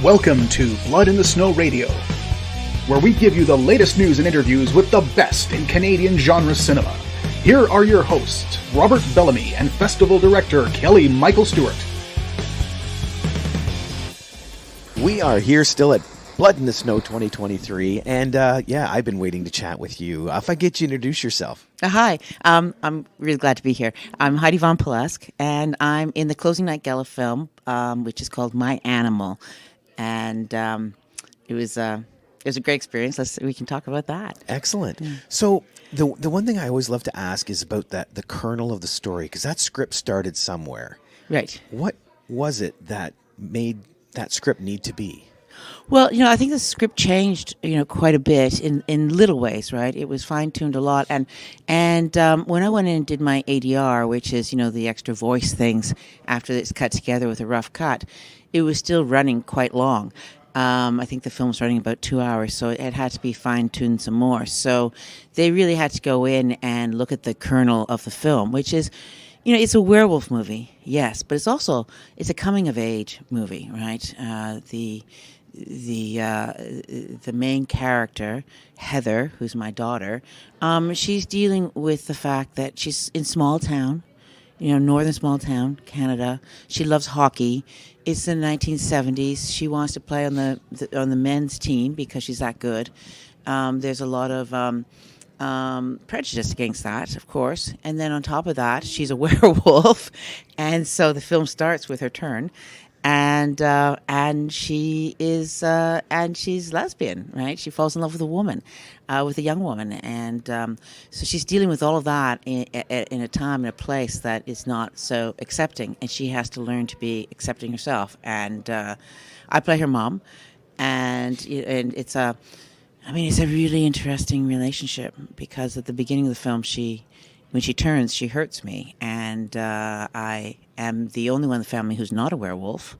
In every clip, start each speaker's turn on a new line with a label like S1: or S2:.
S1: Welcome to Blood in the Snow Radio, where we give you the latest news and interviews with the best in Canadian genre cinema. Here are your hosts, Robert Bellamy and Festival Director Kelly Michael Stewart.
S2: We are here still at Blood in the Snow 2023, and I've been waiting to chat with you. If I get you to introduce yourself.
S3: Hi, I'm really glad to be here. I'm Heidi Von Palleske, and I'm in the closing night gala film, which is called My Animal, and it was a great experience. We can talk about that.
S2: Excellent. Yeah. So the one thing I always love to ask is about the kernel of the story, because that script started somewhere.
S3: Right.
S2: What was it that made that script need to be?
S3: Well, I think the script changed, quite a bit in little ways, right? It was fine-tuned a lot. And when I went in and did my ADR, which is, the extra voice things after it's cut together with a rough cut, it was still running quite long. I think the film's running about 2 hours, so it had to be fine-tuned some more. So they really had to go in and look at the kernel of the film, which is, it's a werewolf movie, yes, but it's a coming-of-age movie, right? The main character, Heather, who's my daughter, she's dealing with the fact that she's in small town, northern small town, Canada. She loves hockey. It's the 1970s. She wants to play on the men's team because she's that good. There's a lot of prejudice against that, of course. And then on top of that, she's a werewolf, and so the film starts with her turn. And she's lesbian, right? She falls in love with with a young woman, and so she's dealing with all of that in a time and a place that is not so accepting, and she has to learn to be accepting herself. And I play her mom, and it's a really interesting relationship, because at the beginning of the film, when she turns, she hurts me, and I am the only one in the family who's not a werewolf,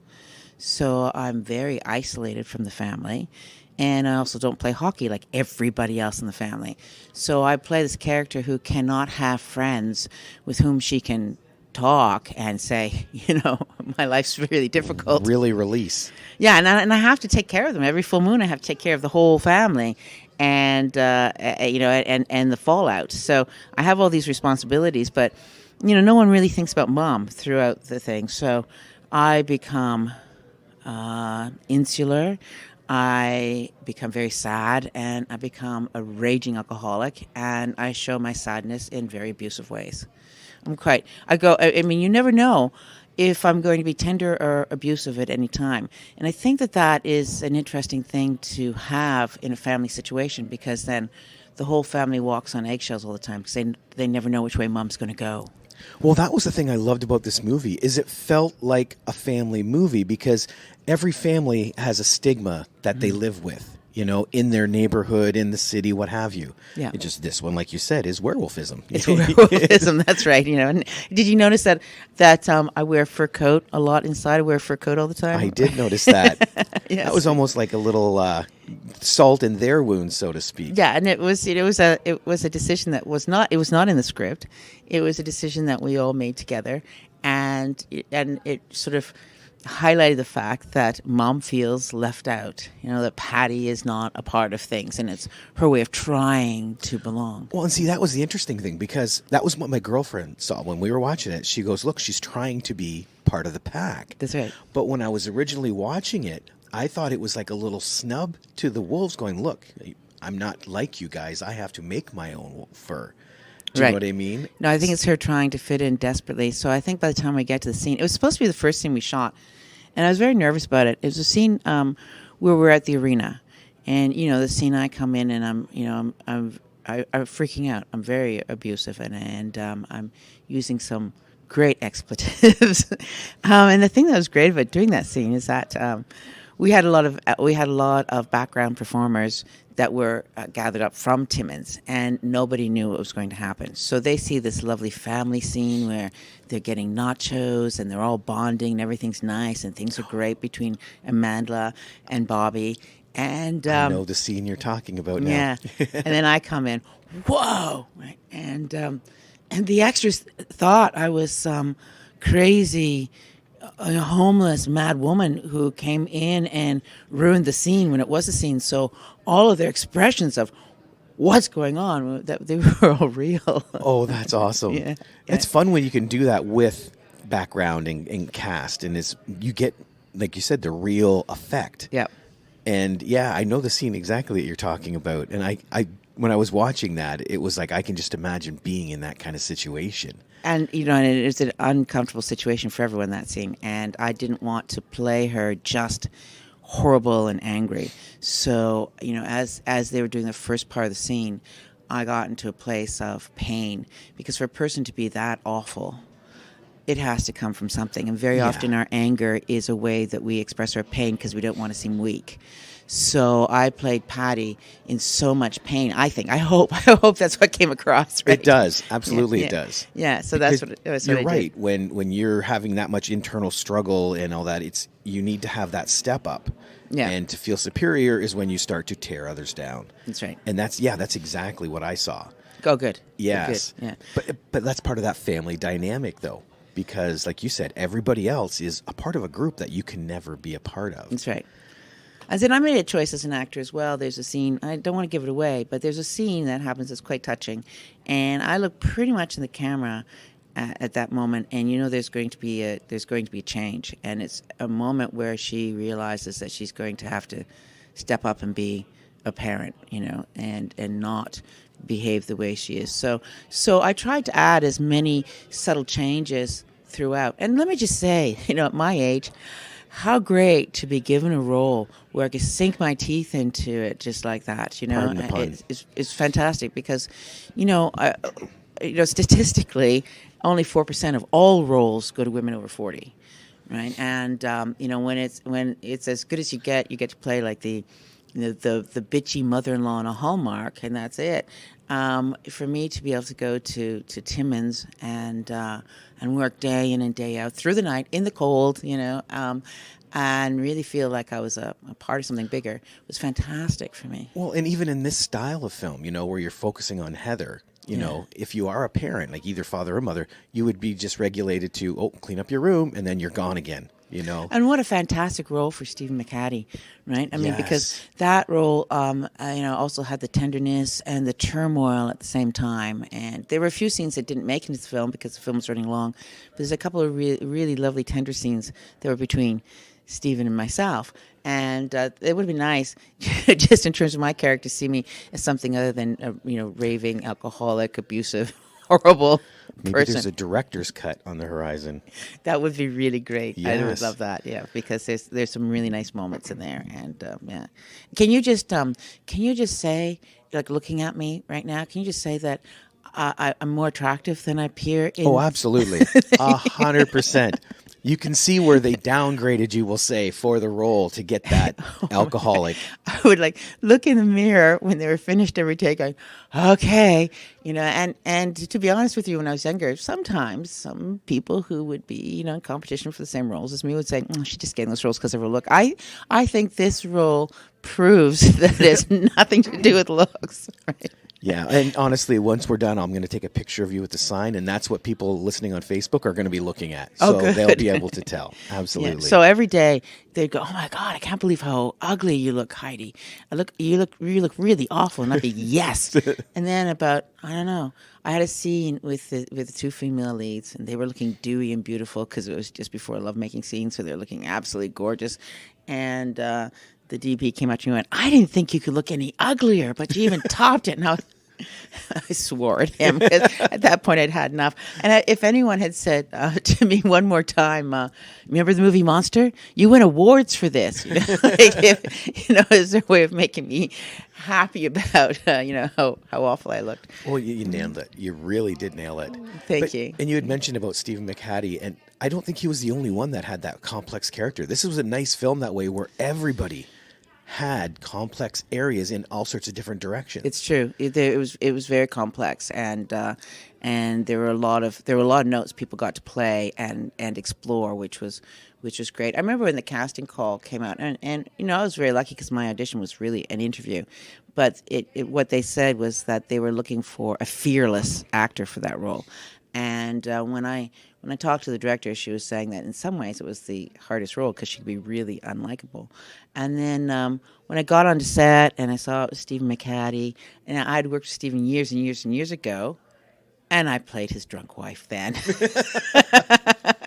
S3: so I'm very isolated from the family, and I also don't play hockey like everybody else in the family. So I play this character who cannot have friends with whom she can talk and say, my life's really difficult.
S2: Really release.
S3: Yeah, and I have to take care of them. Every full moon I have to take care of the whole family. And and the fallout. So I have all these responsibilities, but no one really thinks about mom throughout the thing. So I become insular. I become very sad, and I become a raging alcoholic, and I show my sadness in very abusive ways. You never know if I'm going to be tender or abusive at any time. And I think that is an interesting thing to have in a family situation, because then the whole family walks on eggshells all the time, because they never know which way mom's going to go.
S2: Well, that was the thing I loved about this movie, is it felt like a family movie, because every family has a stigma that they live with. In their neighborhood, in the city, what have you. Yeah. It's just this one, like you said, is werewolfism.
S3: It's werewolfism, that's right. And did you notice that I wear a fur coat a lot inside? I wear a fur coat all the time.
S2: I did notice that.
S3: Yes.
S2: That was almost like a little salt in their wounds, so to speak.
S3: Yeah, and it was a decision that was not in the script. It was a decision that we all made together, and it sort of highlighted the fact that mom feels left out, that Patty is not a part of things, and it's her way of trying to belong.
S2: Well, and see, that was the interesting thing, because that was what my girlfriend saw when we were watching it. She goes, look, she's trying to be part of the pack.
S3: That's right.
S2: But when I was originally watching it, I thought it was like a little snub to the wolves, going, look, I'm not like you guys. I have to make my own fur. Do you know what I mean?
S3: No, I think it's her trying to fit in desperately. So I think by the time we get to the scene, it was supposed to be the first scene we shot, and I was very nervous about it. It was a scene where we're at the arena, and the scene I come in and I'm freaking out. I'm very abusive, and I'm using some great expletives. And the thing that was great about doing that scene is that we had a lot of background performers that were gathered up from Timmins, and nobody knew what was going to happen. So they see this lovely family scene where they're getting nachos and they're all bonding and everything's nice and things are great between Amanda and Bobby. And
S2: I know the scene you're talking about now.
S3: Yeah. And then I come in, whoa, right? And the extras thought I was some crazy a homeless mad woman who came in and ruined the scene when it was a scene. So all of their expressions of what's going on, that they were all real.
S2: Oh, that's awesome.
S3: Yeah.
S2: It's fun when you can do that with background and cast, and you get, like you said, the real effect.
S3: Yeah.
S2: And yeah, I know the scene exactly that you're talking about. And I when I was watching that, it was like I can just imagine being in that kind of situation.
S3: And, and it's an uncomfortable situation for everyone, that scene. And I didn't want to play her just horrible and angry. So, as they were doing the first part of the scene, I got into a place of pain. Because for a person to be that awful, it has to come from something. And very often our anger is a way that we express our pain because we don't want to seem weak. So I played Patty in so much pain. I hope that's what came across. Right?
S2: It does, absolutely,
S3: Yeah.
S2: It does.
S3: Yeah, so
S2: Because
S3: that's what
S2: you're
S3: I
S2: right.
S3: did.
S2: When you're having that much internal struggle and all that, you need to have that step up.
S3: Yeah.
S2: And to feel superior is when you start to tear others down.
S3: That's right.
S2: And that's exactly what I saw.
S3: Oh, good.
S2: Yes.
S3: Good. Yeah.
S2: But that's part of that family dynamic, though, because, like you said, everybody else is a part of a group that you can never be a part of.
S3: That's right. As in, I made a choice as an actor as well. There's a scene, I don't want to give it away, but there's a scene that happens that's quite touching. And I look pretty much in the camera at that moment, and there's going to be a change. And it's a moment where she realizes that she's going to have to step up and be a parent, and not behave the way she is. So I tried to add as many subtle changes throughout. And let me just say, at my age, how great to be given a role where I could sink my teeth into it just like that.
S2: Pardon the pun.
S3: It's fantastic because, statistically, only 4% of all roles go to women over 40, right? And when it's as good as you get to play like the bitchy mother-in-law in a Hallmark, and that's it. For me to be able to go to Timmins and work day in and day out through the night in the cold, and really feel like I was a part of something bigger was fantastic for me.
S2: Well, and even in this style of film, where you're focusing on Heather, if you are a parent, like either father or mother, you would be just regulated to, clean up your room, and then you're gone again.
S3: And what a fantastic role for Stephen McHattie, right? I mean,
S2: Yes.
S3: because that role, also had the tenderness and the turmoil at the same time. And there were a few scenes that didn't make it into the film because the film was running long. But there's a couple of really lovely tender scenes that were between Stephen and myself. And it would have been nice, just in terms of my character, to see me as something other than a raving, alcoholic, abusive, horrible
S2: Maybe
S3: person.
S2: there's a director's cut on the horizon.
S3: That would be really great. I would
S2: Yes.
S3: love that. Yeah, because there's some really nice moments in there, and yeah. Can you just say, like, looking at me right now? Can you just say that I'm more attractive than I appear?
S2: Oh, absolutely, 100%. You can see where they downgraded you, we'll say, for the role to get that alcoholic.
S3: I would look in the mirror when they were finished every take, going, okay, and to be honest with you, when I was younger, sometimes some people who would be, in competition for the same roles as me would say, she's just getting those roles because of her look. I think this role proves that it has nothing to do with looks. Right?
S2: Yeah, and honestly, once we're done, I'm going to take a picture of you with the sign, and that's what people listening on Facebook are going to be looking at. So
S3: good.
S2: they'll be able to tell. Absolutely.
S3: Yeah. So every day they'd go, "Oh my God, I can't believe how ugly you look, Heidi. You look really awful." And I'd be, "Yes." And then I don't know, I had a scene with the two female leads, and they were looking dewy and beautiful because it was just before a lovemaking scene, so they're looking absolutely gorgeous. And the DP came up to me and went, "I didn't think you could look any uglier, but you even topped it." And I swore at him because at that point I'd had enough. And if anyone had said to me one more time, remember the movie Monster? You win awards for this. Is there a way of making me happy about how awful I looked?
S2: Well, you nailed it. You really did nail it.
S3: Thank you.
S2: And you had mentioned about Stephen McHattie, and I don't think he was the only one that had that complex character. This was a nice film that way where everybody had complex areas in all sorts of different directions.
S3: It's true. It was very complex, and there were a lot of notes people got to play and explore, which was great. I remember when the casting call came out, and I was very lucky because my audition was really an interview, but what they said was that they were looking for a fearless actor for that role. And when I talked to the director, she was saying that in some ways it was the hardest role because she could be really unlikable. And then when I got onto set and I saw it was Stephen McHattie, and I'd worked with Stephen years and years and years ago, and I played his drunk wife then.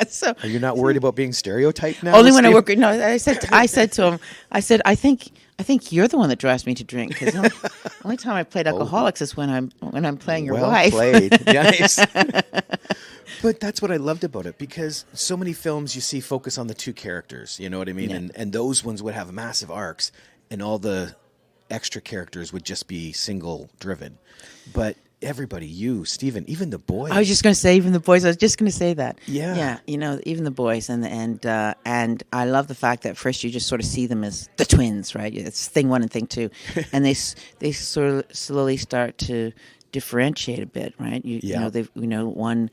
S3: So
S2: Are you not worried about being stereotyped now?
S3: only when I
S2: Steve?
S3: work. No, I said to him, I think you're the one that drives me to drink because the only time I played alcoholics is when I'm playing your
S2: well
S3: wife.
S2: played. Nice. But that's what I loved about it, because so many films you see focus on the two characters, you know what I mean?
S3: Yeah.
S2: And those ones would have massive arcs, and all the extra characters would just be single driven. But everybody, you, Stephen, even the boys.
S3: I was just going to say, even the boys. I was just going to say that.
S2: Yeah.
S3: Yeah, even the boys, and I love the fact that first you just sort of see them as the twins, right? It's thing one and thing two, and they sort of slowly start to differentiate a bit, right? One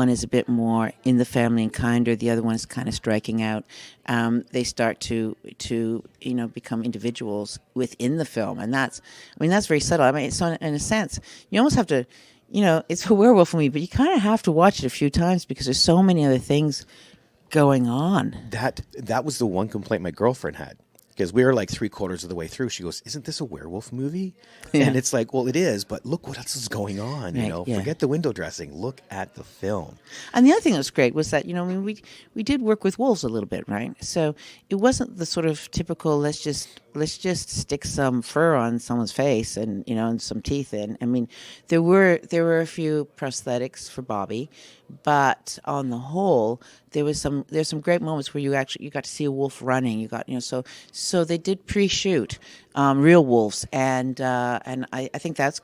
S3: is a bit more in the family and kinder. The other one is kind of striking out. They start to become individuals within the film, and that's very subtle. I mean, so in a sense, you almost have to, it's a werewolf movie, but you kind of have to watch it a few times because there's so many other things going on.
S2: That was the one complaint my girlfriend had. Because we were like 3/4 of the way through. She goes, "Isn't this a werewolf movie?"
S3: Yeah.
S2: And it's like, well, it is, but look what else is going on.
S3: Right, yeah.
S2: Forget the window dressing. Look at the film.
S3: And the other thing that was great was that, we did work with wolves a little bit, right? So it wasn't the sort of typical let's just stick some fur on someone's face and and some teeth in. I mean, there were a few prosthetics for Bobby, but on the whole, there's some great moments where you got to see a wolf running. You got so they did pre-shoot real wolves, and I think that's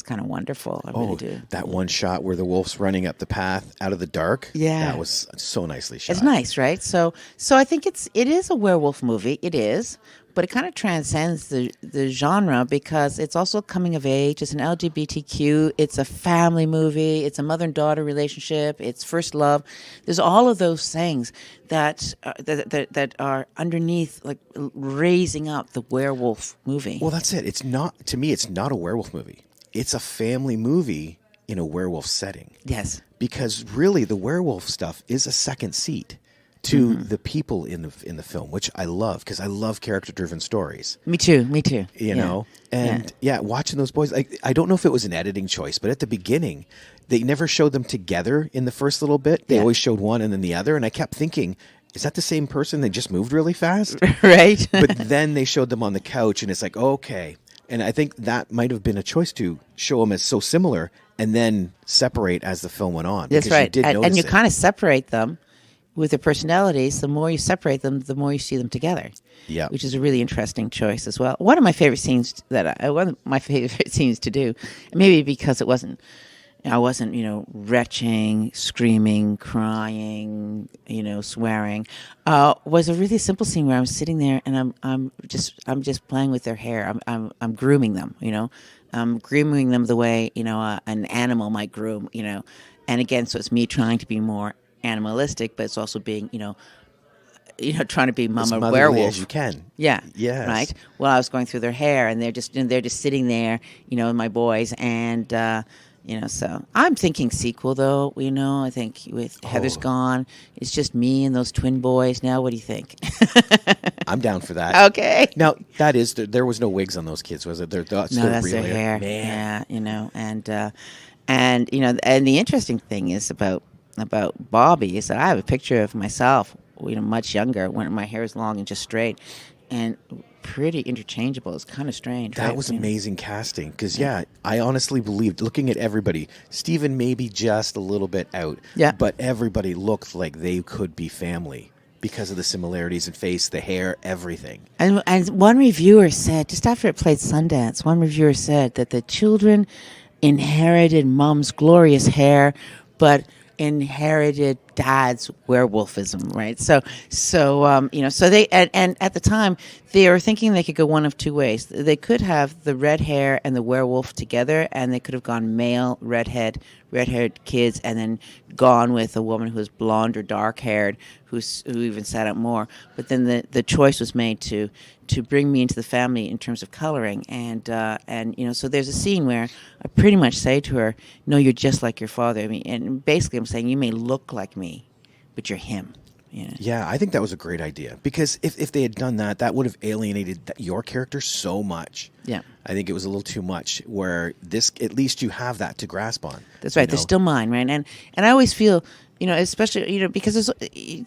S3: kind of wonderful. I really do.
S2: That one shot where the wolf's running up the path out of the dark.
S3: Yeah.
S2: That was so nicely shot.
S3: It's nice, right? So I think it is a werewolf movie. It is, but it kind of transcends the genre because it's also coming of age. It's an LGBTQ. It's a family movie. It's a mother and daughter relationship. It's first love. There's all of those things that are underneath, like raising up the werewolf movie.
S2: Well, that's it. It's not a werewolf movie. It's a family movie in a werewolf setting.
S3: Yes.
S2: Because really the werewolf stuff is a second seat to the people in the film, which I love because I love character-driven stories.
S3: Me too.
S2: You know? And watching those boys, I don't know if it was an editing choice, but at the beginning, they never showed them together in the first little bit. They always showed one and then the other. And I kept thinking, is that the same person? They just moved really fast?
S3: Right.
S2: But then they showed them on the couch and it's like, okay. And I think that might have been a choice to show them as so similar and then separate as the film went on.
S3: That's right. And you
S2: it.
S3: kind of separate them with their personalities. The more you separate them, the more you see them together.
S2: Yeah.
S3: Which is a really interesting choice as well. One of my favorite scenes to do, maybe because I wasn't, retching, screaming, crying, swearing, was a really simple scene where I'm sitting there and I'm just playing with their hair. I'm grooming them, I'm grooming them the way, an animal might groom, and again, so it's me trying to be more animalistic, but it's also being, trying to be mama werewolf
S2: as you can.
S3: Yeah.
S2: Yes.
S3: Right. Well, I was going through their hair, and they're just sitting there, my boys, and so I'm thinking sequel though. I think with Heather's gone, it's just me and those twin boys. Now, what do you think?
S2: I'm down for that.
S3: Okay.
S2: Now that is there was no wigs on those kids, was it? That's
S3: real
S2: their
S3: hair.
S2: Man.
S3: Yeah. And the interesting thing is about Bobby is that I have a picture of myself, much younger, when my hair is long and just straight, and pretty interchangeable. It's kind of strange.
S2: That
S3: right?
S2: was amazing casting because I honestly believed, looking at everybody, Stephen maybe just a little bit out, but everybody looked like they could be family because of the similarities in face, the hair, everything. And
S3: one reviewer said, just after it played Sundance, that the children inherited Mom's glorious hair, but inherited dad's werewolfism, right? So they and at the time they were thinking they could go one of two ways. They could have the red hair and the werewolf together, and they could have gone male redhaired kids, and then gone with a woman who was blonde or dark haired, who even sat up more. But then the choice was made to bring me into the family in terms of coloring, and so there's a scene where I pretty much say to her, "No, you're just like your father." I mean, and basically I'm saying you may look like me, but you're him.
S2: Yeah, I think that was a great idea, because if they had done that, that would have alienated your character so much.
S3: Yeah.
S2: I think it was a little too much, where this, at least you have that to grasp on.
S3: That's right. They're still mine, right? And I always feel, especially, because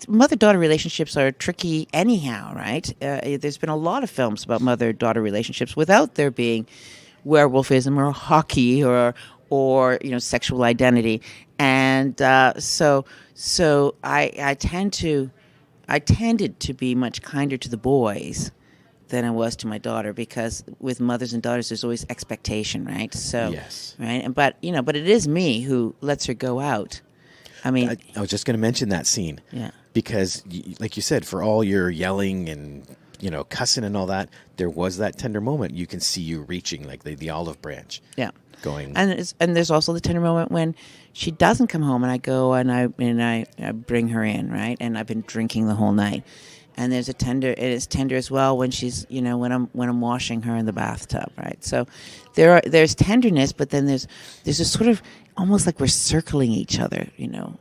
S3: mother-daughter relationships are tricky anyhow, right? There's been a lot of films about mother-daughter relationships without there being werewolfism or hockey or sexual identity. And so I tended to be much kinder to the boys than I was to my daughter, because with mothers and daughters there's always expectation, right? So
S2: yes,
S3: right, but it is me who lets her go out. I mean,
S2: I was just going to mention that scene,
S3: yeah,
S2: because like you said, for all your yelling and cussing and all that, there was that tender moment. You can see you reaching like the olive branch.
S3: Yeah.
S2: Going.
S3: And there's also the tender moment when she doesn't come home, and I go and I bring her in, right? And I've been drinking the whole night. And there's it's tender as well when she's, when I'm washing her in the bathtub, right? So there's tenderness, but then there's a sort of almost like we're circling each other,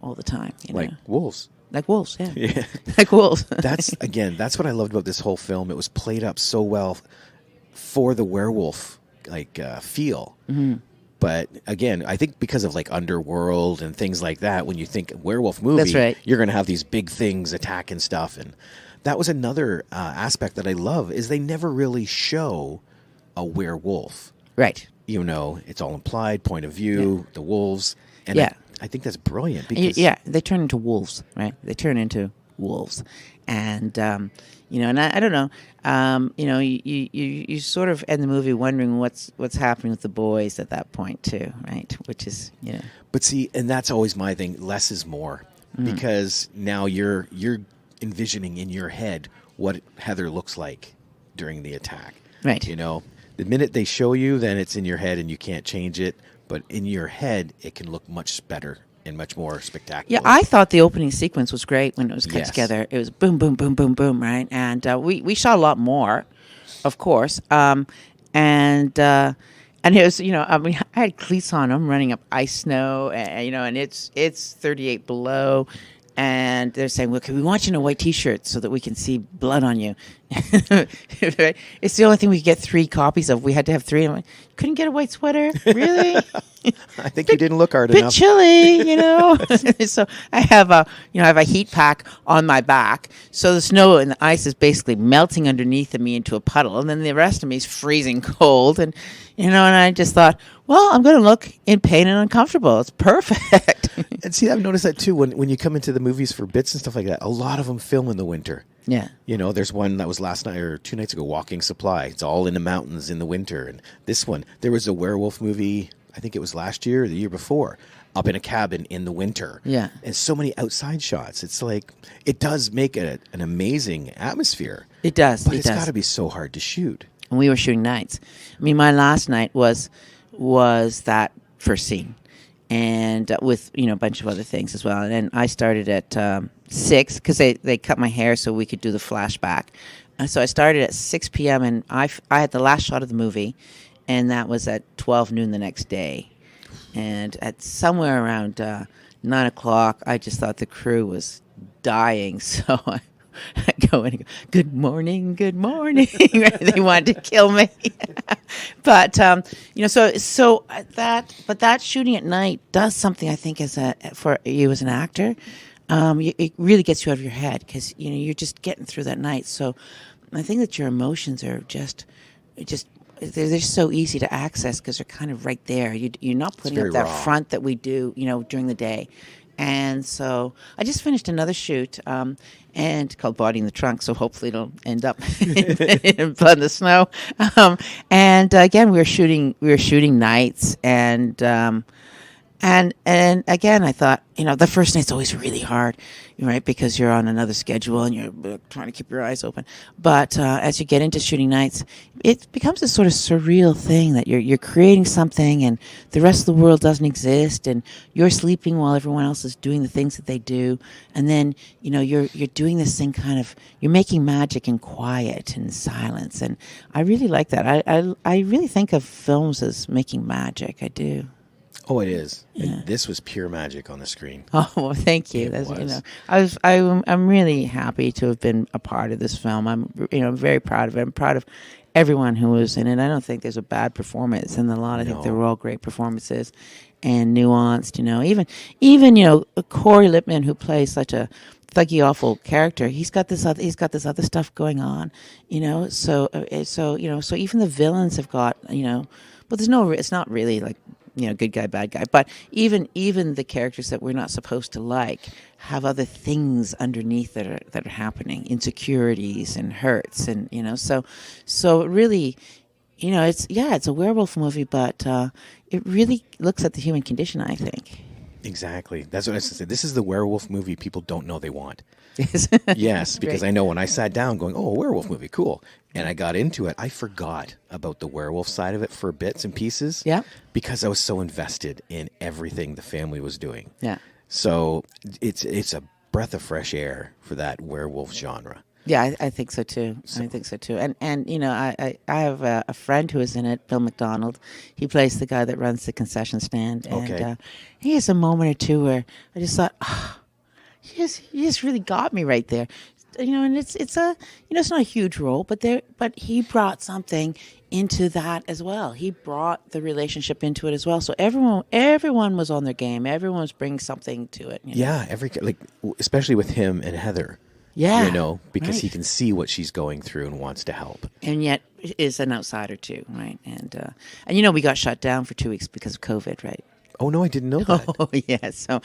S3: all the time.
S2: Like wolves.
S3: Like wolves, yeah.
S2: Yeah.
S3: Like wolves.
S2: That's what I loved about this whole film. It was played up so well for the werewolf feel. Mm-hmm. But again, I think because of Underworld and things like that, when you think werewolf movie,
S3: that's right,
S2: you're going to have these big things attacking stuff. And that was another aspect that I love, is they never really show a werewolf.
S3: Right.
S2: It's all implied, point of view, the wolves. And
S3: yeah.
S2: I think that's brilliant. Because
S3: they turn into wolves, right? They turn into wolves. And, and I don't know, you sort of end the movie wondering what's happening with the boys at that point too, right? Which is,
S2: But see, and that's always my thing, less is more. Mm-hmm. Because now you're envisioning in your head what Heather looks like during the attack.
S3: Right.
S2: The minute they show you, then it's in your head and you can't change it. But in your head, it can look much better and much more spectacular.
S3: Yeah, I thought the opening sequence was great when it was cut
S2: Yes.
S3: together. It was boom, boom, boom, boom, boom, right? And we shot a lot more, of course. And it was, I had cleats on. I'm running up ice snow, and it's 38 below. And they're saying, "Well, we want you in a white T-shirt so that we can see blood on you." Right? It's the only thing we could get 3 copies of. We had to have 3. I'm like, couldn't get a white sweater, really?
S2: I think you didn't look hard
S3: bit
S2: enough.
S3: Chilly, So I have a heat pack on my back, so the snow and the ice is basically melting underneath of me into a puddle, and then the rest of me is freezing cold, and and I just thought, well, I'm going to look in pain and uncomfortable. It's perfect.
S2: And see, I've noticed that too. When you come into the movies for bits and stuff like that, a lot of them film in the winter.
S3: Yeah.
S2: There's one that was last night or 2 nights ago, Walking Supply. It's all in the mountains in the winter. And this one, there was a werewolf movie, I think it was last year or the year before, up in a cabin in the winter.
S3: Yeah.
S2: And so many outside shots. It's it does make an amazing atmosphere.
S3: It does.
S2: But it's got to be so hard to shoot.
S3: And we were shooting nights. I mean, my last night was that first scene, and with a bunch of other things as well. And I started at 6 because they cut my hair so we could do the flashback. And so I started at 6 p.m. and I had the last shot of the movie, and that was at 12 noon the next day. And at somewhere around 9 o'clock, I just thought the crew was dying, so I go in and go, good morning. They wanted to kill me. But, but that shooting at night does something, I think, for you as an actor. It really gets you out of your head because, you're just getting through that night. So I think that your emotions are they're so easy to access because they're kind of right there. You're not putting up that front that we do, during the day. And so I just finished another shoot, and called Body in the Trunk. So hopefully it'll end up in blood in the snow. And again, we were shooting nights, and And again, I thought, the first night's always really hard, right? Because you're on another schedule and you're trying to keep your eyes open. But as you get into shooting nights, it becomes a sort of surreal thing that you're creating something and the rest of the world doesn't exist, and you're sleeping while everyone else is doing the things that they do. And then, you're doing this thing you're making magic in quiet and silence. And I really like that. I really think of films as making magic. I do.
S2: Oh, it is.
S3: Yeah.
S2: This was pure magic on the screen.
S3: Oh, well, thank you.
S2: It was.
S3: I'm really happy to have been a part of this film. I'm very proud of it. I'm proud of everyone who was in it. I don't think there's a bad performance in the lot. I think they were all great performances and nuanced. Even Corey Lippman, who plays such a thuggy, awful character, he's got this other stuff going on. So even the villains have got but it's not really like, good guy, bad guy. But even the characters that we're not supposed to like have other things underneath that are happening, insecurities and hurts, and so it really, it's a werewolf movie, but it really looks at the human condition, I think.
S2: Exactly. That's what I was going to say. This is the werewolf movie people don't know they want. Yes, because
S3: Right.
S2: I know when I sat down going, a werewolf movie, cool. And I got into it, I forgot about the werewolf side of it for bits and pieces.
S3: Yeah.
S2: Because I was so invested in everything the family was doing.
S3: Yeah.
S2: So it's a breath of fresh air for that werewolf genre.
S3: Yeah, I think so too. I think so too. And I have a friend who is in it, Bill McDonald. He plays the guy that runs the concession stand. And
S2: Okay.
S3: he has a moment or two where I just thought, he just really got me right there. And it's it's not a huge role, but he brought something into that as well. He brought the relationship into it as well. So everyone was on their game. Everyone was bringing something to it.
S2: Yeah, especially with him and Heather.
S3: Yeah,
S2: because he
S3: right.
S2: can see what she's going through and wants to help.
S3: And yet is an outsider too, right? And we got shut down for 2 weeks because of COVID, right?
S2: Oh no, I didn't know that.
S3: Oh yeah. So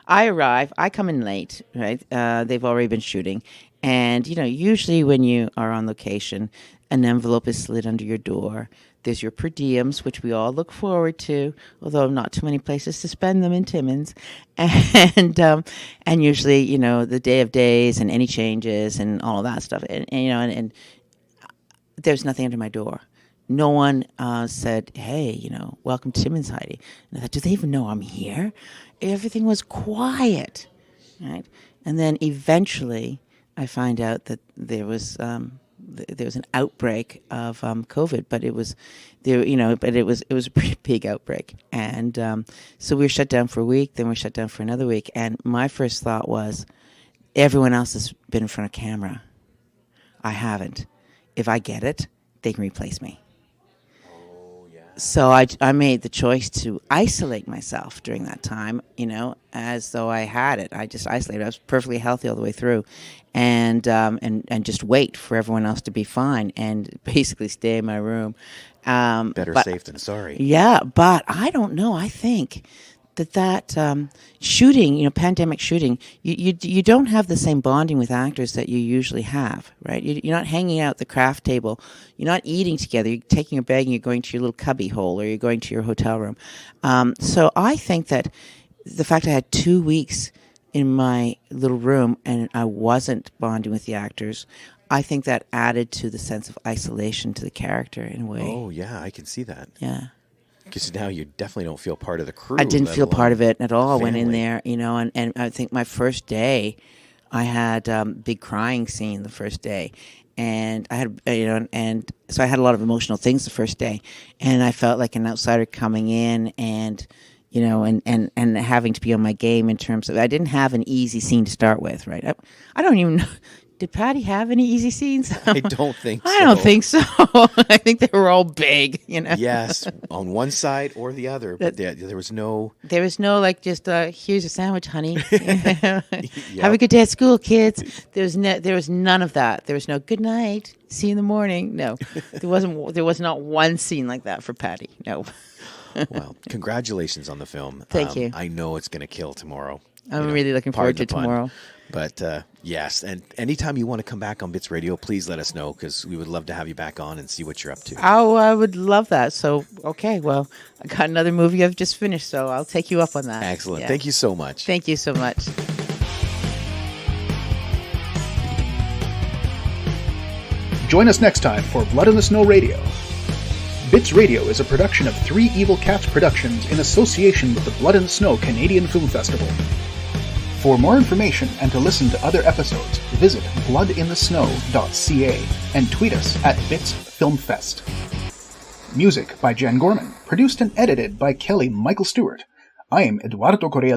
S3: I arrive. I come in late, right? They've already been shooting, and usually when you are on location, an envelope is slid under your door. There's your per diems, which we all look forward to, although not too many places to spend them in Timmins. And usually, the day of days and any changes and all of that stuff. And there's nothing under my door. No one said, hey, welcome to Timmins, Heidi. And I thought, do they even know I'm here? Everything was quiet, right? And then eventually I find out that there was an outbreak of COVID, but it was a pretty big outbreak. And so we were shut down for a week, then we were shut down for another week. And my first thought was, everyone else has been in front of camera. I haven't. If I get it, they can replace me. So I made the choice to isolate myself during that time, as though I had it. I just isolated. I was perfectly healthy all the way through, and just wait for everyone else to be fine and basically stay in my room.
S2: Better safe than sorry.
S3: Yeah, but I don't know. I think that shooting, pandemic shooting, you don't have the same bonding with actors that you usually have, right? You're not hanging out at the craft table. You're not eating together. You're taking your bag and you're going to your little cubby hole, or you're going to your hotel room. So I think that the fact I had 2 weeks in my little room and I wasn't bonding with the actors, I think that added to the sense of isolation to the character in a way.
S2: Oh, yeah, I can see that.
S3: Yeah.
S2: Because now you definitely don't feel part of the crew.
S3: I didn't feel part of it at all. I went in
S2: family.
S3: there, and I think my first day, I had big crying scene the first day, and I had and so I had a lot of emotional things the first day, and I felt like an outsider coming in, and and having to be on my game in terms of I didn't have an easy scene to start with, right? I don't even know. Did Patty have any easy scenes?
S2: I don't think so.
S3: I don't think so. I think they were all big,
S2: Yes, on one side or the other, but there was no...
S3: There was no just here's a sandwich, honey. Have a good day at school, kids. There was none of that. There was no good night, see you in the morning. No, there was not one scene like that for Patty. No.
S2: Well, congratulations on the film.
S3: Thank you.
S2: I know it's going to kill tomorrow.
S3: I'm really looking forward to tomorrow.
S2: But yes, and anytime you want to come back on Bits Radio, please let us know, because we would love to have you back on and see what you're up to.
S3: Oh, I would love that. So, okay, well, I got another movie I've just finished, so I'll take you up on that.
S2: Excellent. Yeah. Thank you so much.
S3: Thank you so much.
S1: Join us next time for Blood in the Snow Radio. Bits Radio is a production of Three Evil Cats Productions in association with the Blood in the Snow Canadian Film Festival. For more information and to listen to other episodes, visit bloodinthesnow.ca and tweet us at BitsFilmFest. Music by Jen Gorman, produced and edited by Kelly Michael Stewart. I am Eduardo Correa.